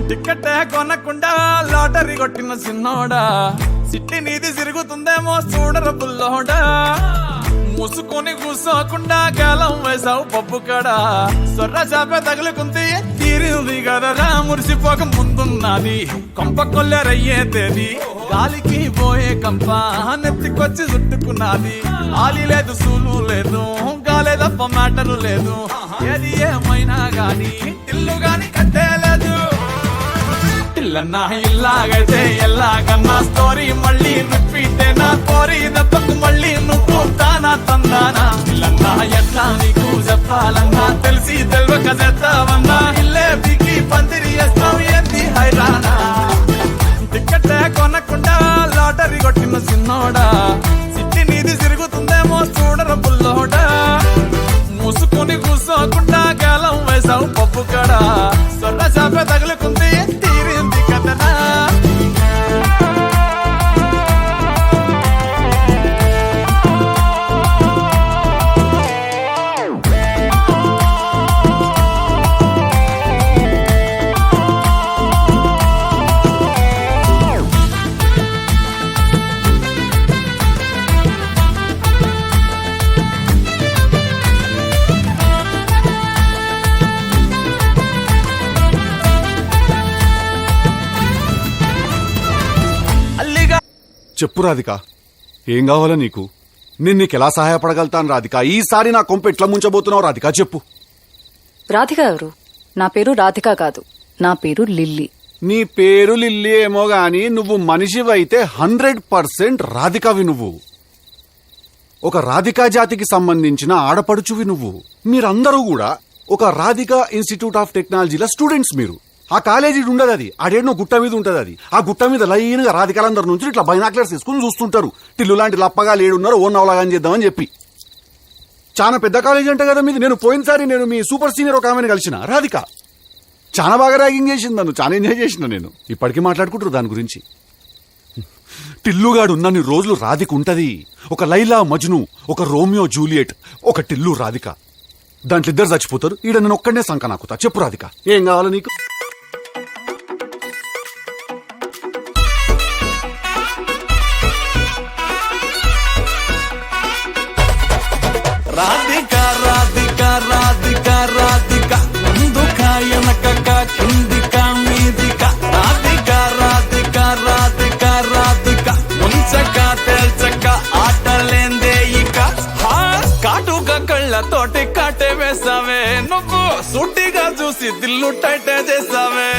Ticket కొనకుండా lottery కొట్టిన సిన్నోడా సిట్టి నీది తిరుగుతుందేమో చూడర బుల్లోడా మూసుకొని కూసోకుండా కాలం వేసావు పప్పు కడా సొర్ర చాప తగులుకుంది తీరింది కదరా మురిసిపోక ముందున్నది కొంప కొల్లెరయ్యే తేది గాలికి పోయే కంప నెత్తికొచ్చి చుట్టుకున్నది ఆలి లేదు సూలు లేదు గాలే తప్ప మ్యాటరు లేదు ఏది ఏమైనా గాని ఇల్లు గాని కట్టేలేదు ఇల్లన్నా ఇల్లాగైతే ఎల్లాగన్నా స్టోరీ మళ్ళీ రిపీట్ నా కోరి దెబ్బకు మళ్ళీ నువ్వు తానా తందానా ఇల్లన్నా ఎట్లా నీకు చెప్పాలన్నా తెలిసి తెలియక చేస్తావన్నా ఇల్లే బిగి పందిరి వేస్తావు ఏంది హైరానా టికెట్ కొనకుండా లాటరీ కొట్టిన సిన్నోడా సిట్టి నీది తిరుగుతుందేమో చూడర బుల్లోడా మూసుకొని కూసోకుండా గాలం వేసావు పప్పు కడా సొర్ర చాప తగులుకుంది తీరింది కదనా చెప్పు రాధిక, ఏం కావాలా నీకు? నేను నీకెలా సహాయపడగలుగుతాను రాధిక? ఈసారి నా కొంప ఎట్లా ముంచబోతున్నావు రాధిక చెప్పు. రాధిక ఎవరు? నా పేరు రాధిక కాదు, నా పేరు లిల్లీ. నీ పేరు లిల్లీ ఏమో గాని నువ్వు మనిషివైతే 100% రాధికవి. నువ్వు ఒక రాధికా జాతికి సంబంధించిన ఆడపడుచువి. నువ్వు మీరందరూ కూడా ఒక రాధికా ఇన్స్టిట్యూట్ ఆఫ్ టెక్నాలజీల స్టూడెంట్స్. మీరు ఆ కాలేజీ ఉండదు, అది ఆడేనో గుట్ట మీద ఉంటది. అది ఆ గుట్ట మీద లైన్గా రాధికలందరి నుంచి ఇట్లా బైనాక్లర్స్ తీసుకుని చూస్తుంటారు. టిల్లు లాంటి లప్పగా లేడున్నారు, ఓ నవలాగాని చేద్దామని చెప్పి. చాలా పెద్ద కాలేజీ అంటే కదా మీది. నేను పోయినసారి నేను మీ సూపర్ సీనియర్ ఒక ఆమెను కలిసిన రాధిక. చాలా బాగా ర్యాగింగ్ చేసింది నన్ను, చాలా ఎంజాయ్ చేసిన. నేను ఇప్పటికీ మాట్లాడుకుంటారు దాని గురించి. టిల్లుగాడు ఉన్నన్ని రోజులు రాధిక ఉంటది. ఒక లైలా మజ్ను, ఒక రోమియో జూలియట్, ఒక టిల్లు రాధిక. దాంట్లో ఇద్దరు చచ్చిపోతారు. ఈడ నేను ఒక్కడనే సంక నాకుతా. చెప్పు రాధిక, ఏం కావాలో నీకు? రాధిక రాధిక రాధిక రాధిక ముందుక వెనకక కిందిక మీదిక రాధిక రాధిక రాధిక రాధిక ముంచక తేల్చక ఆటలేందే ఇక కాటుక కళ్ళతోటి కాటే వేసావే నువ్వు సూటిగా చూసి దిల్లు టైటే చేసావే